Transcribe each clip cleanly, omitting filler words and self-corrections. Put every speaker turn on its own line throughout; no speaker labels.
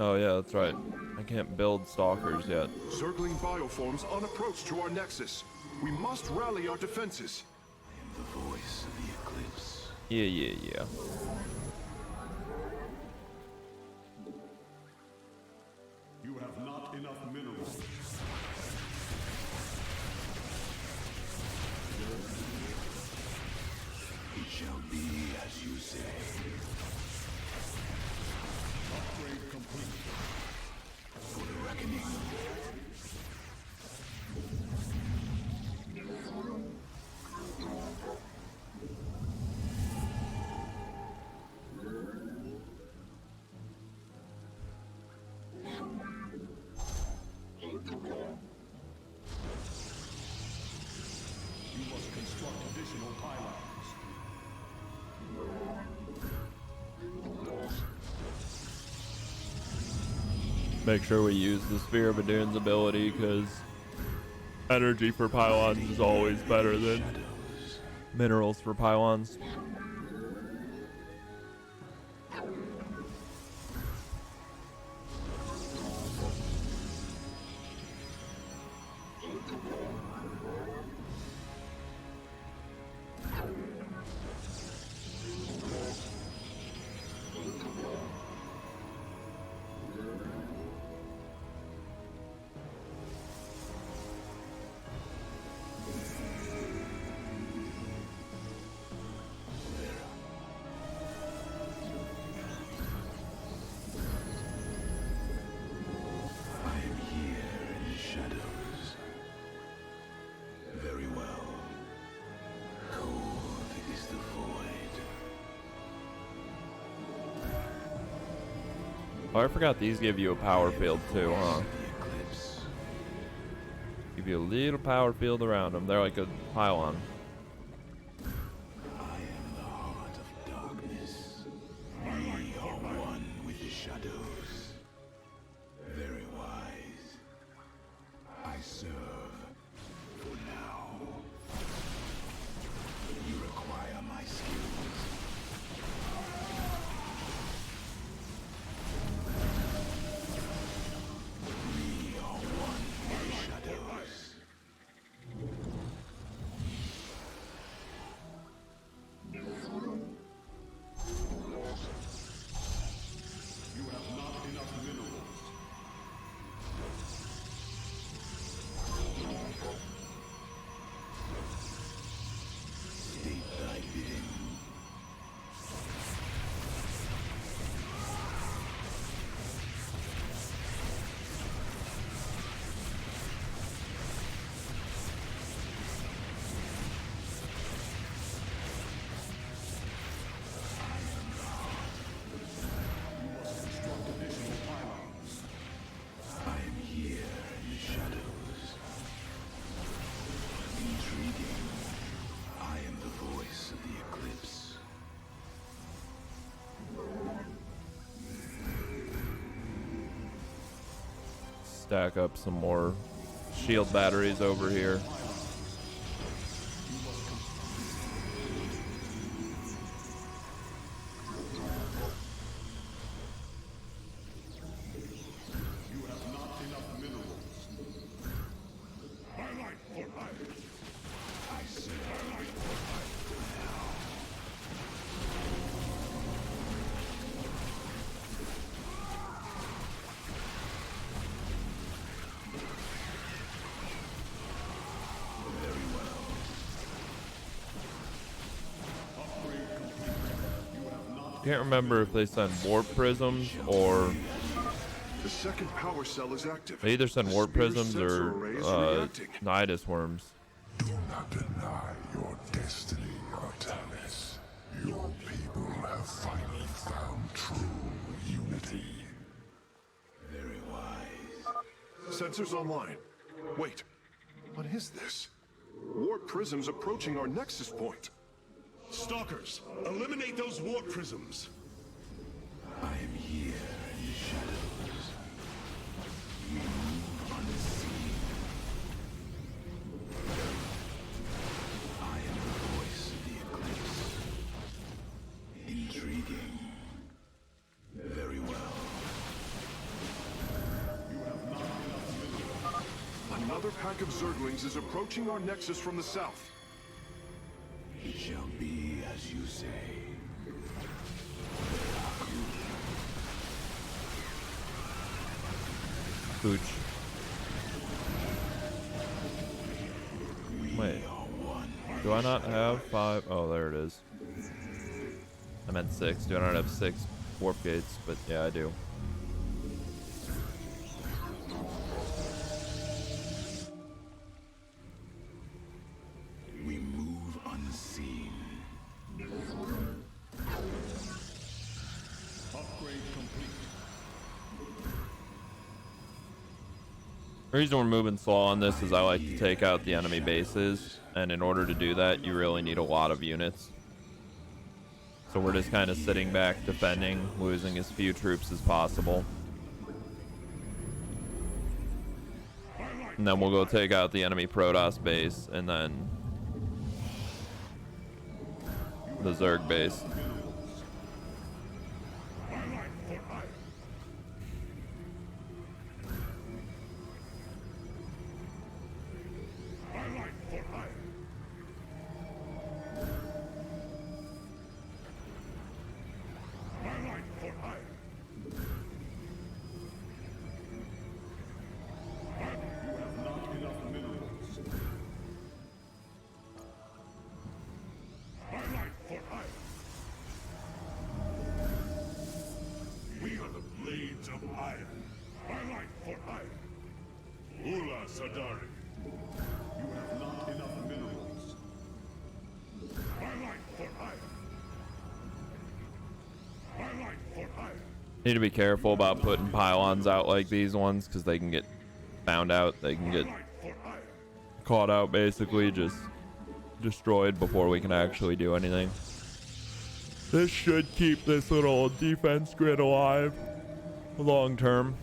Oh yeah, that's right. I can't build stalkers yet.
Circling bioforms on approach to our nexus. We must rally our defenses.
The voice of the eclipse.
Yeah.
You have not enough minerals.
It shall be as you say.
Upgrade complete.
For the reckoning.
You must construct additional pylons.
Make sure we use the Sphere of Adun's ability, because energy for pylons is always better than minerals for pylons.
I am here in the shadows. Very well. Cold is the void.
Oh, I forgot these give you a power field too, huh?
The eclipse.
Give you a little power field around them. They're like a pylon.
I am the heart of darkness. We are one with the shadows. Very wise. I serve for now. You require my skills. We are one with the shadows.
You have not enough minerals.
State thy bidding.
You must construct additional pylons.
I am here in the shadows. Intriguing. I am the voice of the eclipse.
Stack up some more shield batteries over here.
You have not enough minerals. My life for life.
I serve. Very well.
Upgrade complete. You have not.
Can't remember if they send warp prisms or
The second power cell is active.
they either send
The
warp
spear's
prisms
sensor
or
array is reacting.
nidus worms.
Do not deny your destiny, Artanis. Your people have finally found true unity.
Very wise.
Sensors online. Wait, what is this? Warp prisms approaching our nexus point.
Stalkers, eliminate those warp prisms.
I am here in the shadows. We move unseen. I am the voice of the eclipse. Intriguing. Very well.
Another pack of Zerglings is approaching our nexus from the south.
It shall be as you say.
Pooch. Wait. Do I not have 5? Oh, there it is. I meant 6. Do I not have 6 warp gates? But yeah, I do.
We move unseen.
Upgrade complete.
The reason we're moving slow on this is I like to take out the enemy bases, and in order to do that, you really need a lot of units. So we're just kind of sitting back, defending, losing as few troops as possible. And then we'll go take out the enemy Protoss base, and then the Zerg base. Need to be careful about putting pylons out like these ones because they can get found out. They can get caught out, basically just destroyed before we can actually do anything. This should keep this little defense grid alive long term.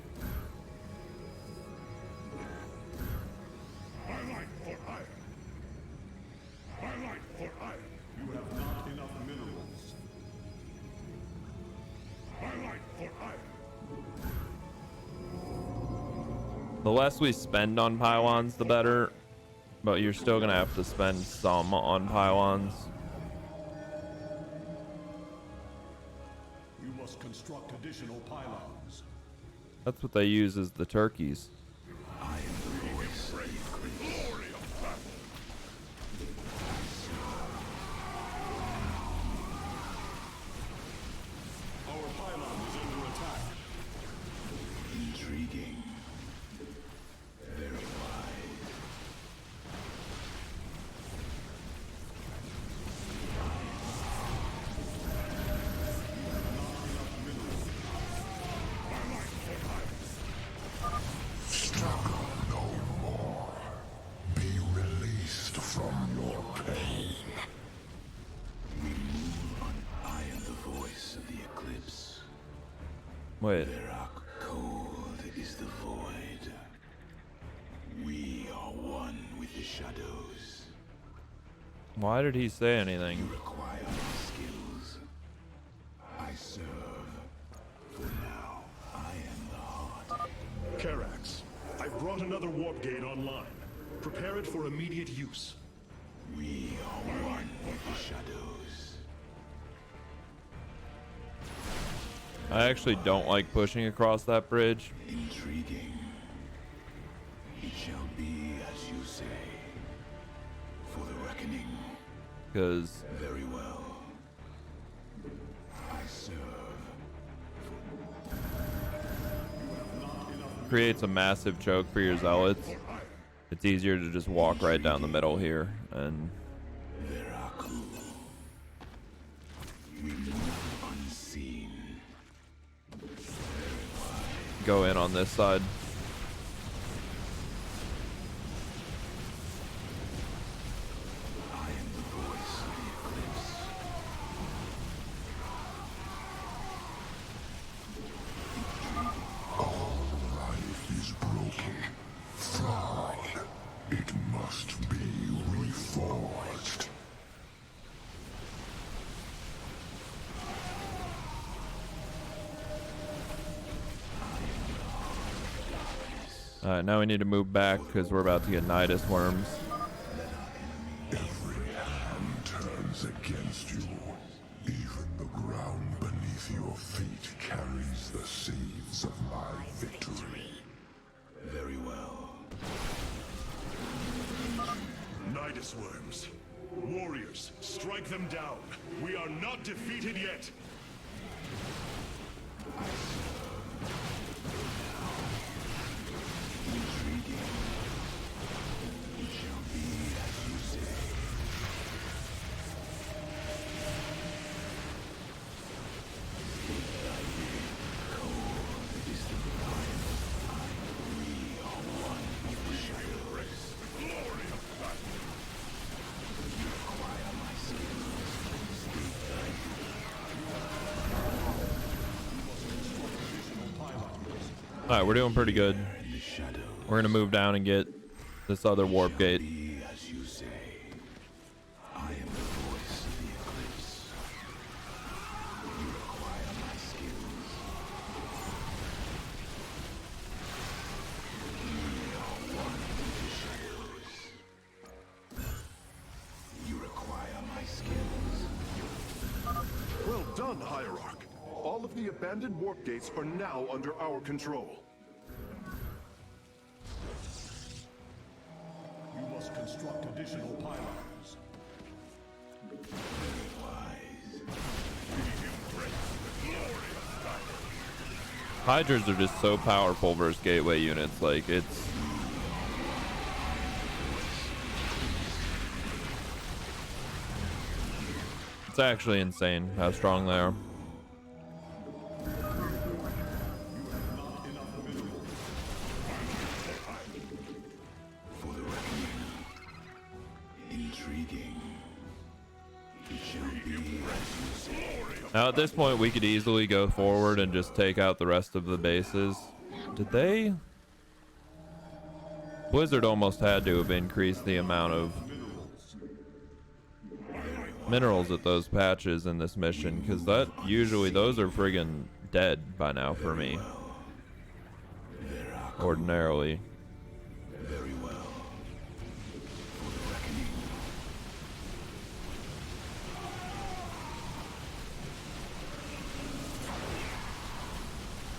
The less we spend on pylons, the better. But you're still gonna have to spend some on pylons.
You must construct additional pylons.
That's what they use as the turkeys.
I am the voice of the eclipse.
Glory of battle. Our pylon is under attack.
Intriguing. Very wise.
Struggle no more. Be released from your pain.
We move on. I am the voice of the eclipse.
Wait,
Rock cold is the void. We are one with the shadows.
why did he say anything?
Require my skills. I serve. For now, I am the heart.
Karax, I've brought another warp gate online. Prepare it for immediate use.
We are one with the shadows.
I actually don't like pushing across that bridge.
Intriguing. It shall be as you say. For the reckoning.
Because
Very well. I serve.
it creates a massive choke for your zealots. It's easier to just walk right down the middle here and
Veraku. We move unseen.
go in on this side.
I am the voice of the eclipse.
All life is broken, flawed. It must be reforged.
Alright, now we need to move back because we're about to get Nidus worms.
Every hand turns against you. Even the ground beneath your feet carries the seeds of my victory.
Very well.
Nidus worms. Warriors, strike them down. We are not defeated yet.
Alright, we're doing pretty good. We're gonna move down and get this other warp gate.
Be as you say. I am the voice of the eclipse. You require my skills. We are one with the shadows. You require my skills.
Well done, Hierarch. All of the abandoned warp gates are now under our control.
You must construct additional pylons.
Hydras are just so powerful versus gateway units. Like, it's actually insane how strong they are.
For the reckoning. Intriguing. It shall be as you say.
Now at this point we could easily go forward and just take out the rest of the bases. Did they? Blizzard almost had to have increased the amount of minerals at those patches in this mission, because that usually those are friggin' dead by now for me. Ordinarily.
Very well. For the reckoning.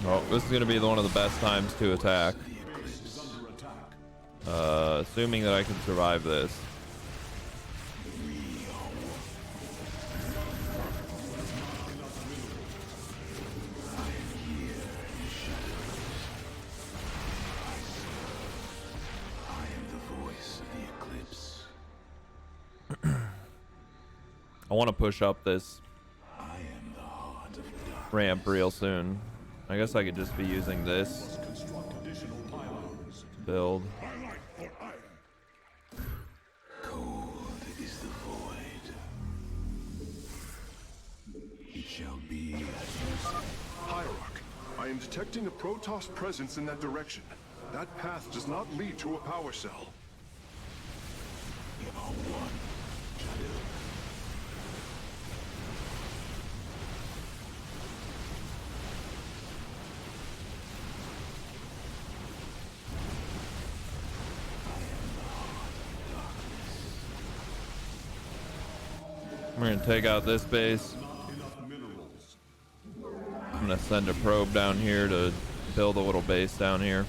Well, this is gonna be one of the best times to attack. Assuming that I can survive this.
I am the voice of the eclipse.
I want to push up this
I am the heart of darkness.
ramp real soon. I guess I could just be using this
Construct additional pylons.
to build.
Cold is the void. It shall be as you say.
Hierarch, I am detecting a Protoss presence in that direction. That path does not lead to a power cell.
You are one, shadow.
We're gonna take out this base. I'm gonna send a probe down here to build a little base down here.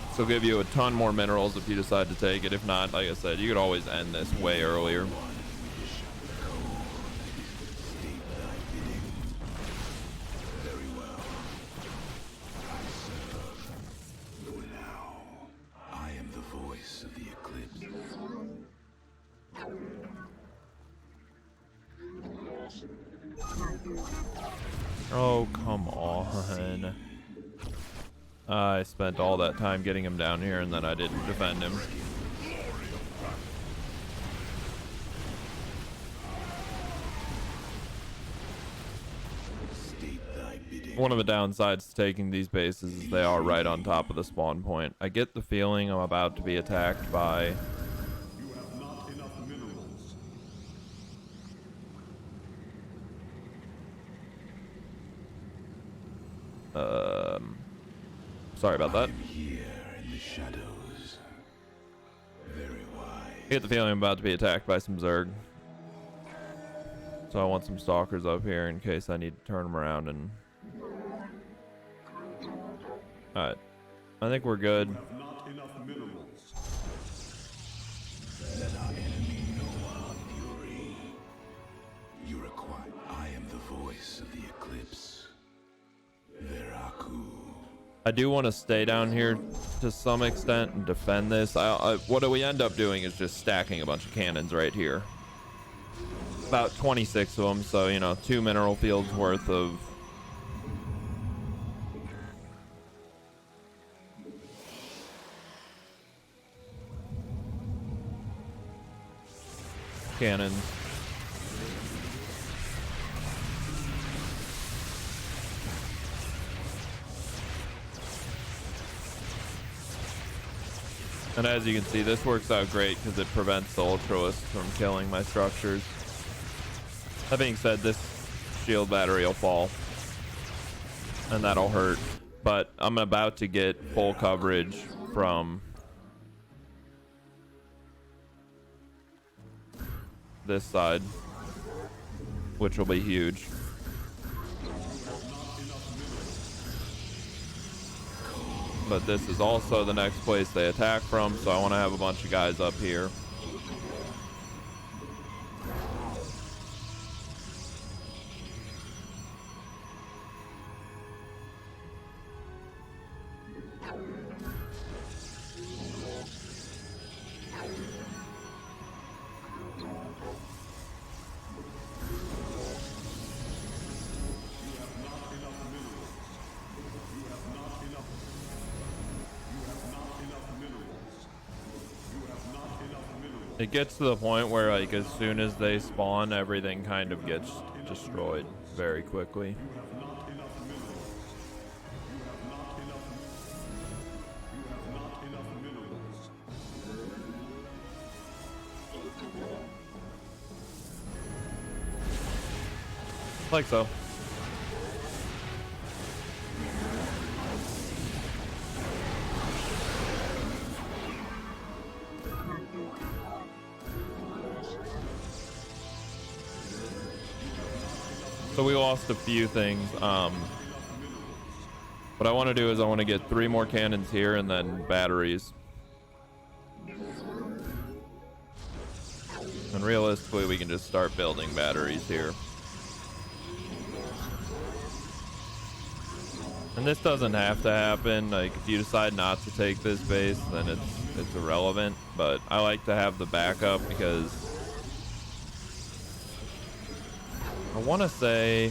This will give you a ton more minerals if you decide to take it. If not, like I said, you could always end this way earlier.
Very well. I serve. For now, I am the voice of the eclipse.
Oh, come on. I spent all that time getting him down here and then I didn't defend him.
State thy bidding.
One of the downsides to taking these bases is they are right on top of the spawn point. I get the feeling I'm about to be attacked by...
You have not enough minerals.
Sorry about that.
Here in the shadows. Very wise.
I get the feeling I'm about to be attacked by some Zerg. So I want some stalkers up here in case I need to turn them around and... Alright. I think we're good.
Not enough minerals.
Let our enemy know our fury. You require. I am the voice of the eclipse. Veraku.
I do want to stay down here to some extent and defend this. What we end up doing is just stacking a bunch of cannons right here. About 26 of them, so, you know, 2 mineral fields worth of... cannons. And as you can see, this works out great because it prevents the Ultralists from killing my structures. That being said, this shield battery will fall. And that'll hurt. But I'm about to get full coverage from this side, which will be huge. But this is also the next place they attack from, so I want to have a bunch of guys up here. It gets to the point where, like, as soon as they spawn, everything kind of gets destroyed very quickly. Like so. So we lost a few things. What I want to do is I want to get 3 more cannons here and then batteries. And realistically, we can just start building batteries here. And this doesn't have to happen. Like, if you decide not to take this base, then it's irrelevant. But I like to have the backup because I want to say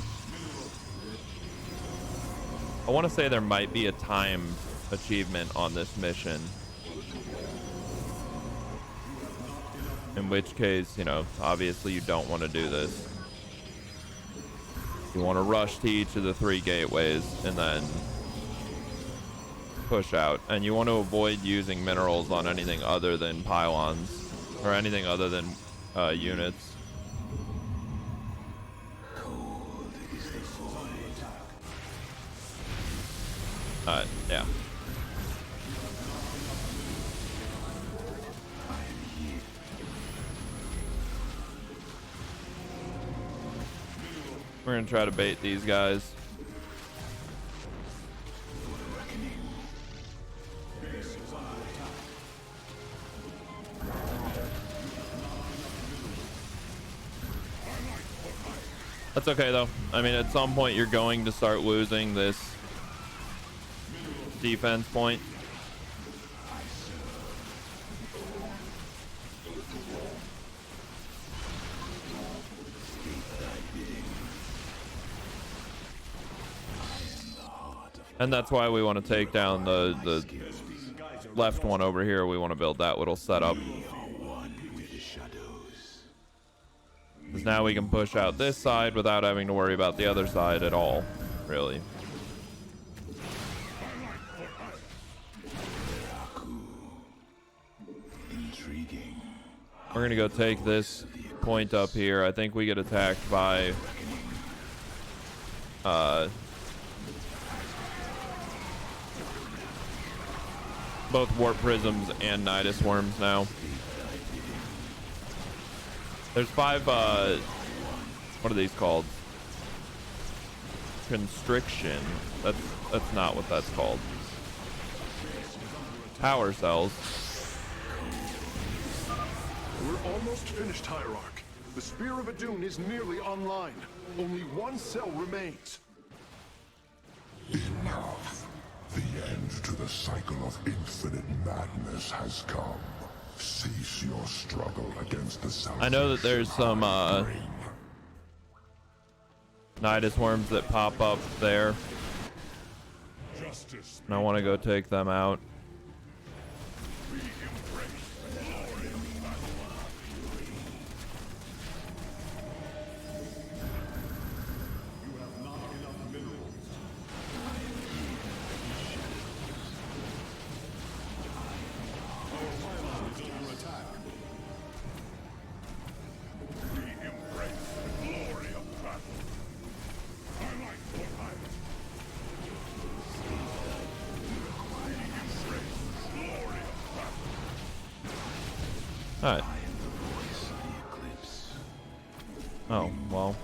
there might be a timed achievement on this mission. In which case, you know, obviously you don't want to do this. You want to rush to each of the 3 gateways and then push out. And you want to avoid using minerals on anything other than pylons or anything other than units. Yeah. We're gonna try to bait these guys. That's okay though. I mean, at some point you're going to start losing this defense point. And that's why we want to take down the left one over here. We want to build that little setup. Because now we can push out this side without having to worry about the other side at all, really. We're gonna go take this point up here. I think we get attacked by both warp prisms and nidus worms now. There's 5 what are these called? Constriction. That's not what that's called. Power cells.
We're almost finished, Hierarch. The Spear of Adun is nearly online. Only one cell remains.
Enough. The end to the cycle of infinite madness has come. Cease your struggle against the salvation.
I know that there's some nidus worms that pop up there, and I want to go take them out. Alright. Oh, well.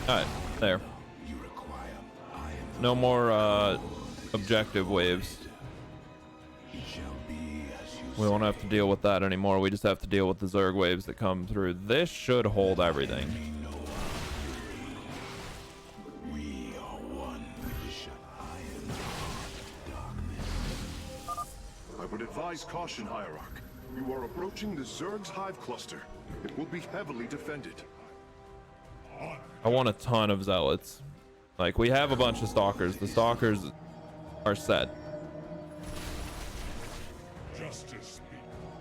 Alright, there. No more objective waves. We won't have to deal with that anymore. We just have to deal with the Zerg waves that come through. This should hold everything.
I would advise caution, Hierarch. You are approaching the Zerg's hive cluster. It will be heavily defended.
I want a ton of zealots. Like, we have a bunch of stalkers. The stalkers are set.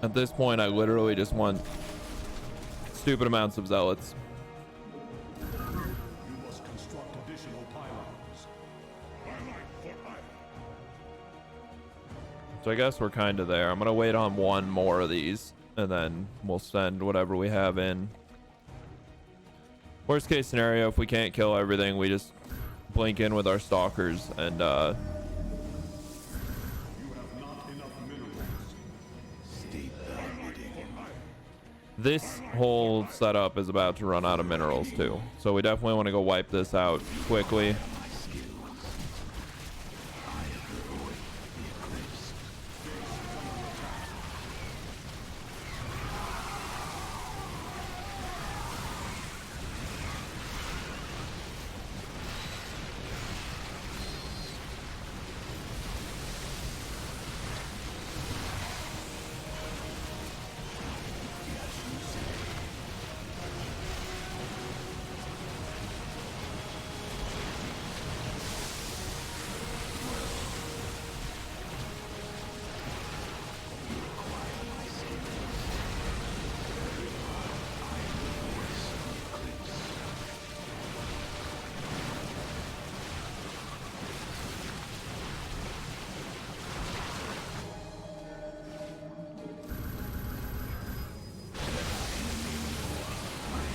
At this point, I literally just want stupid amounts of zealots.
You must construct additional pylons.
So I guess we're kind of there. I'm going to wait on one more of these, and then we'll send whatever we have in. Worst case scenario, if we can't kill everything, we just blink in with our stalkers and this whole setup is about to run out of minerals too, so we definitely want to go wipe this out quickly.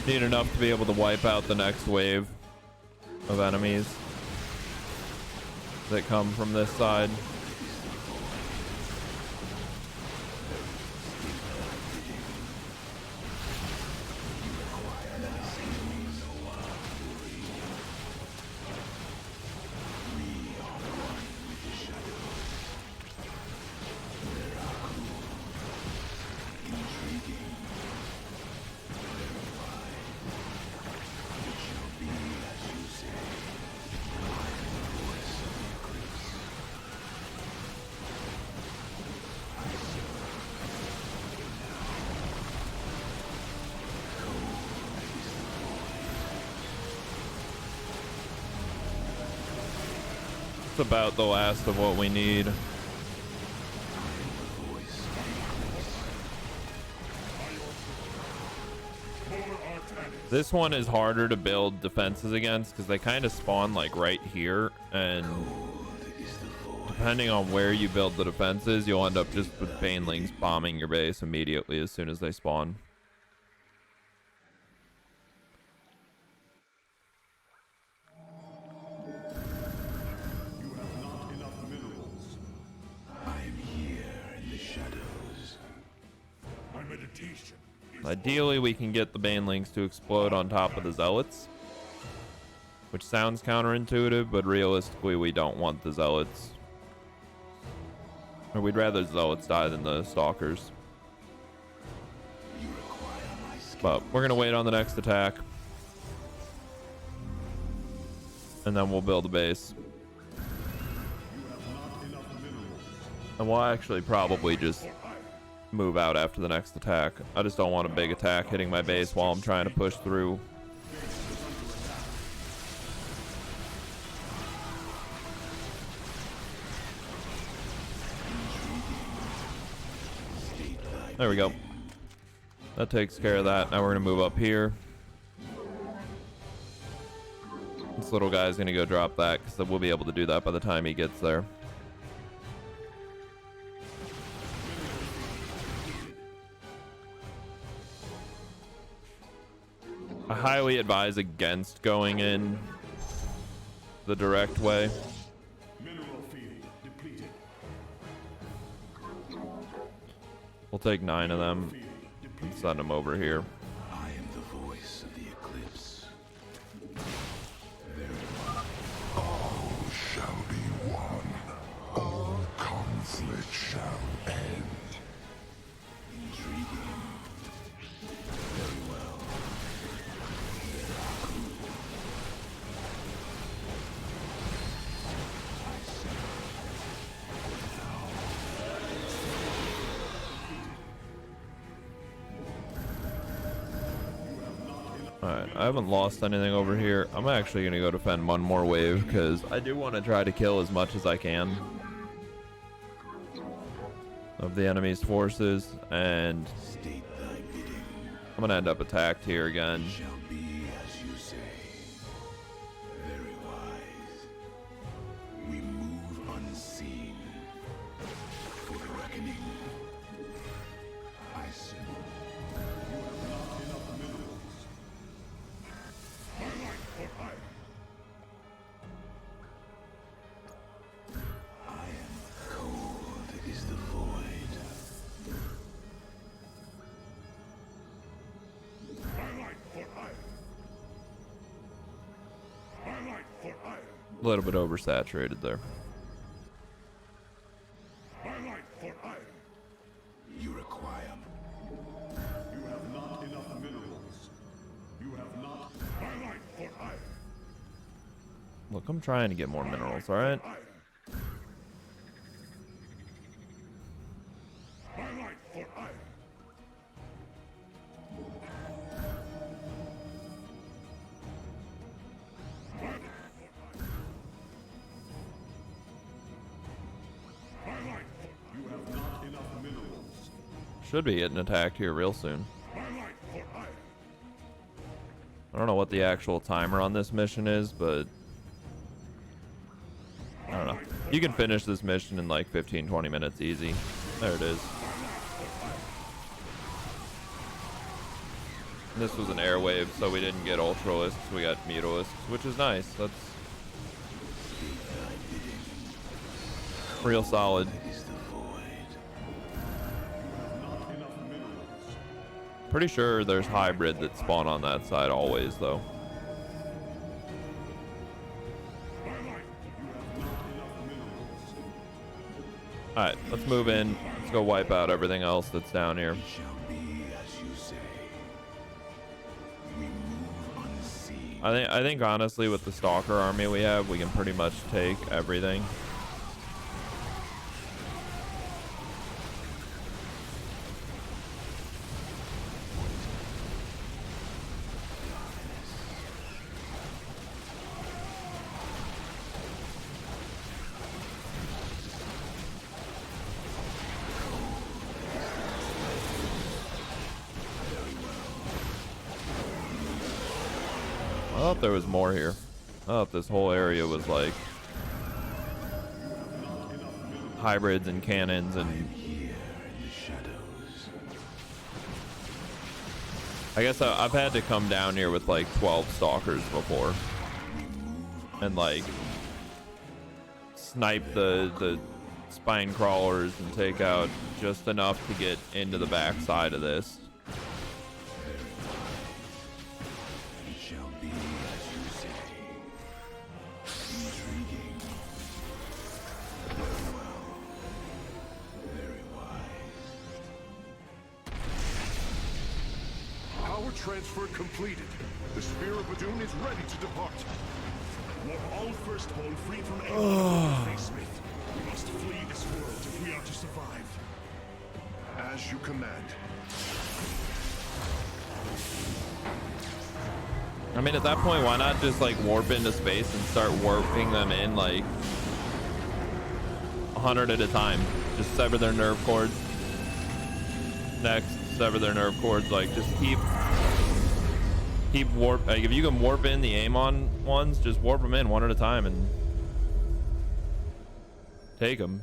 Need enough to be able to wipe out the next wave of enemies that come from this side. About the last of what we need.
More
This one is harder to build defenses against because they kind of spawn like right here, and depending on where you build the defenses, you'll end up just with banelings bombing your base immediately as soon as they spawn.
You have not enough minerals.
I am here in the shadows.
My meditation is
Ideally, we can get the banelings to explode on top of the zealots, which sounds counterintuitive, but realistically, we don't want the zealots. Or we'd rather the zealots die than the stalkers. But we're gonna wait on the next attack, and then we'll build a base. And we'll actually probably just move out after the next attack. I just don't want a big attack hitting my base while I'm trying to push through. There we go. That takes care of that. Now we're gonna move up here. This little guy's gonna go drop that because we'll be able to do that by the time he gets there. I highly advise against going in the direct way.
mineral field depleted.
We'll take 9 of them and send them over here.
I am the voice of the eclipse.
All shall be one. All conflict shall end.
Intriguing. Very well.
Alright, I haven't lost anything over here. I'm actually going to go defend one more wave because I do want to try to kill as much as I can of the enemy's forces, and
State thy bidding.
I'm going to end up attacked here again.
Shall be as you say. Very wise. We move unseen. For the reckoning. I see. I am cold is the void.
My light for iron. My light for iron.
A little bit oversaturated there.
My light for iron.
You require.
You have not enough minerals. You have not. My light for iron.
Look, I'm trying to get more minerals, alright?
Iron. My light for iron. My light for You have not enough minerals.
Should be getting attacked here real soon.
My light for iron.
I don't know what the actual timer on this mission is, but I don't know. You can finish this mission in like 15-20 minutes easy. There it is. This was an airwave, so we didn't get ultralisks, we got mutalisks, which is nice. That's real solid.
Is the void.
Not enough minerals.
Pretty sure there's hybrid that spawn on that side always, though.
My light. You have not enough minerals.
Alright, let's move in. Let's go wipe out everything else that's down here.
Shall be as you say. We move unseen.
I think honestly with the Stalker army we have, we can pretty much take everything. thought there was more here. I thought this whole area was like hybrids and cannons and
Here in the shadows.
I guess I've had to come down here with like 12 stalkers before and like snipe the spine crawlers and take out just enough to get into the back side of this.
It shall be as you say. Intriguing. Very well. Very wise.
Power transfer completed. The Spear of Adun is ready to depart.
Warp all Firstborn free from anyone who face Smith. We must flee this world if we are to survive.
As you command.
I mean, at that point, why not just like warp into space and start warping them in like 100 at a time? Just sever their nerve cords. Next, sever their nerve cords. Like, just keep warp. Like, if you can warp in the Amon ones, just warp them in one at a time and take them.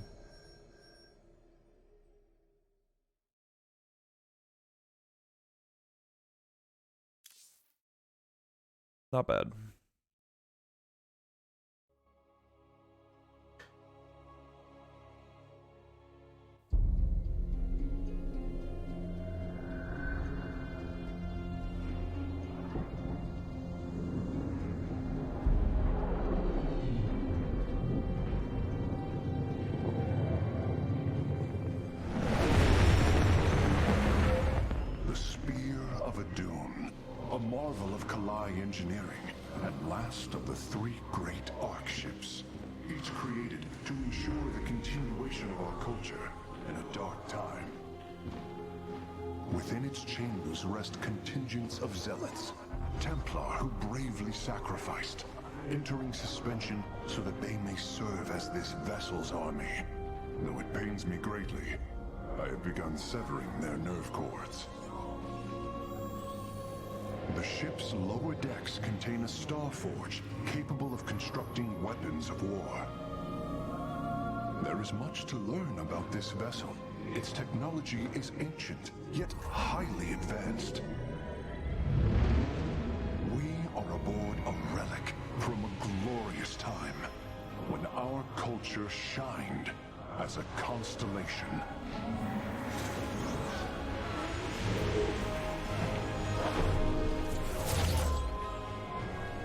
Not bad.
The Spear of Adun, a marvel of Kalai engineering, and last of the three great Ark ships, each created to ensure the continuation of our culture in a dark time. Within its chambers rest contingents of zealots, Templar who bravely sacrificed, entering suspension so that they may serve as this vessel's army. Though it pains me greatly, I have begun severing their nerve cords. The ship's lower decks contain a star forge capable of constructing weapons of war. There is much to learn about this vessel. Its technology is ancient, yet highly advanced. We are aboard a relic from a glorious time when our culture shined as a constellation.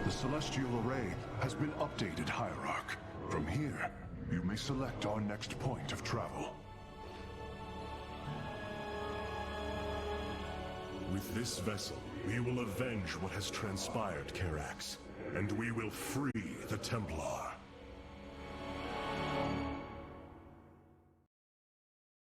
The celestial array has been updated, Hierarch. From here, you may select our next point of travel.
With this vessel, we will avenge what has transpired, Karax, and we will free the Templar.